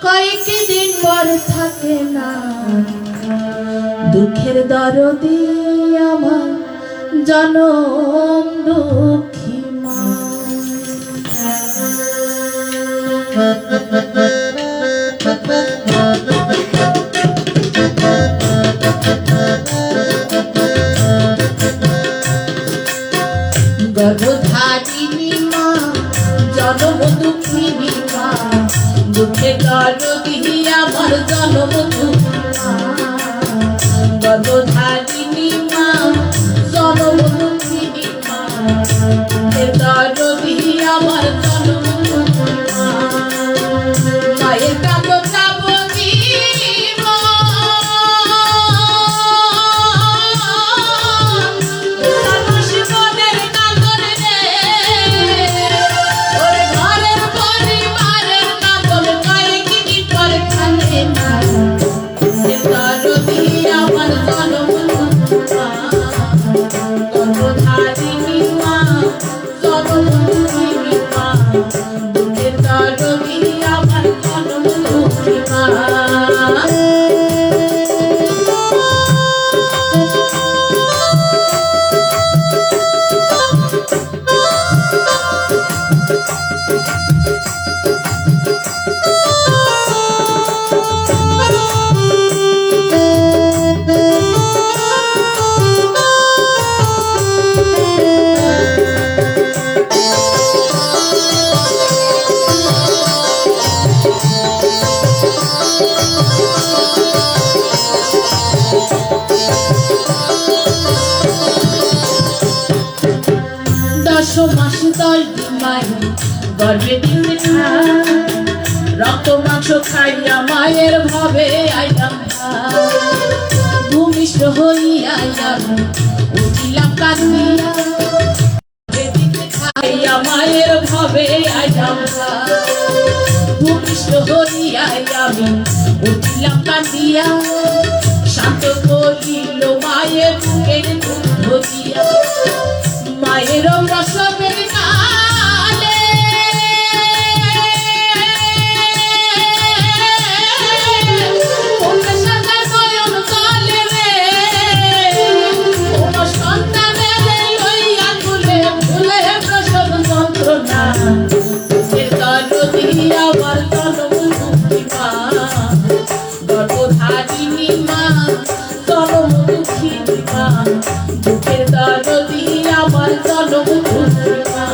কয়েকদিন পর থাকে না দুঃখের দরদি আমার জনম দুঃখী মা। গর্ভধারিণী মা জনম দুঃখিনী মা দুঃখের দরদি আমার জনম দুঃখী মা। গর্ভধারিণী মা জনম দুঃখিনী মা দুঃখের দরদি আমার জনম দুঃখী মা। মায়ের কাঁদো যাবো মাস 10 দিন মায়ের গর্ভে দিন রক্ত মাংস খাইয়া মায়ের ভাবে আইলাম ভূমিষ্ঠ হইয়া আমি উঠিলাম কাঁদিয়া খাইয়া মায়ের ভাবে আইলাম ভূমিষ্ঠ হইয়া আমি উঠিলাম কাঁদিয়া শান্ত করিল মায়ের বুকের দুধ দিয়া। মায়ের প্রসবের কালে সাজার নয়ন জলে রে কোন সন্তানের লইয়া তুলে ভুলে প্রসব যন্ত্রণা দরদি আমার জনম দুঃখী মা। গর্ভধারিণী মা জনম দুঃখিনী মা দুঃখের দরদি আমার জনম দুঃখী মা।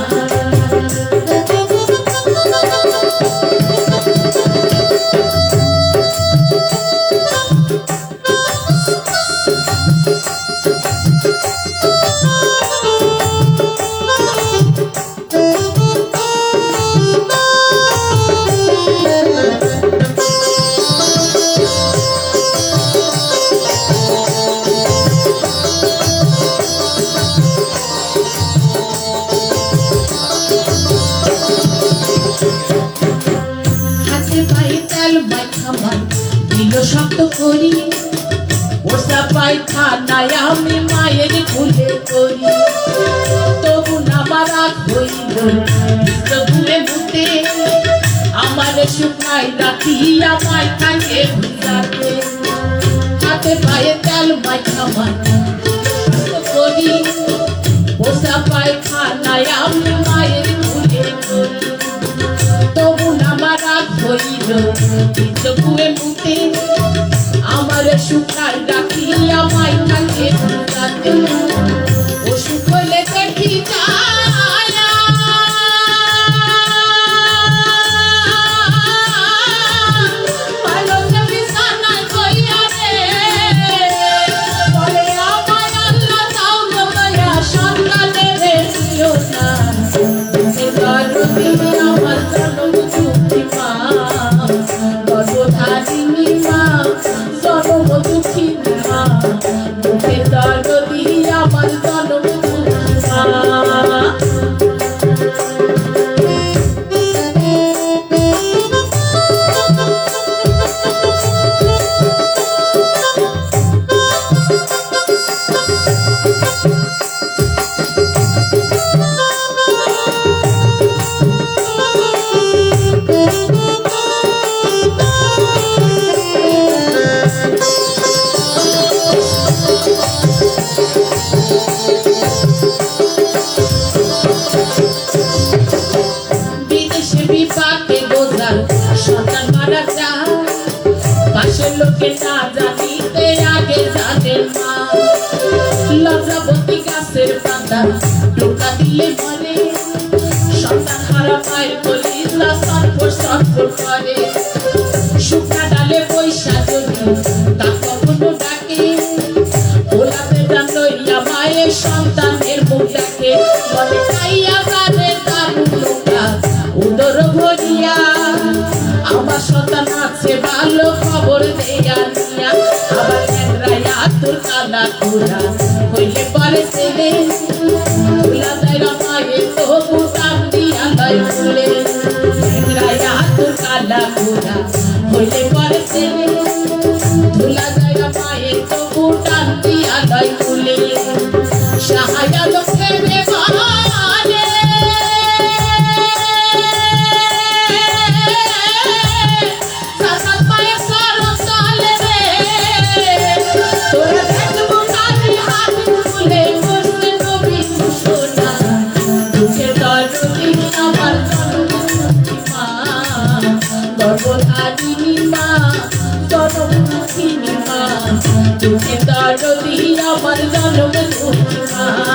শক্ত করি ওসা পায়খানায় আমি মায়ের খুলে করি তবু আমার রাগ হইল ধুয়ে মুতে আমার শুকাই রাখি আমায় থাকে ভুলাতে হাতে পায়ে তেল মাইখামান করি ওসা পায়খানায় আমি মায়ের খুলে করি তবু আমার রাগ হইল ধুয়ে মুতে আমার শুকাই রাখি আমায় থাকে ভুলাতে অসুখ হলে দেখি বিপাকে বোঝার সন্তান মারা যায় পাশের লোকে না জানিতে আগে জানেন মা লজ্জাবতী গাছের পাতা টোকা দিলে মরে সন্তান হারা পায় বলিলা সনফর সনফর করে শুকনা ডালে বৈশা যদি তা কখনো ডাকে ওলাতে ডান লইয়া মায়ের সন্তানের মুখ ডাকে বলে খাইয়া জানে দারুণ লোকা উদর ভরিয়া আমার সন্তান আছে ভালো খবর দেয়া নিয়া আবার কেন্দ্রাইয়া তোর কালা তোরা হইলে পরে ছেলে তুলা দেয় মায়ের তবু দাম দিয়া লয় ফুলে কেন্দ্রাইয়া তোর কালা তোরা হইলে পরে ছেলে তুলা দেয় মায়ের তবু দাম দিয়া লয় ফুলে সাহায্য লোকে বেমানে গর্ভধারিণী মা জনমুখিনী মা তুমি দরদি আমার জনমুখী মা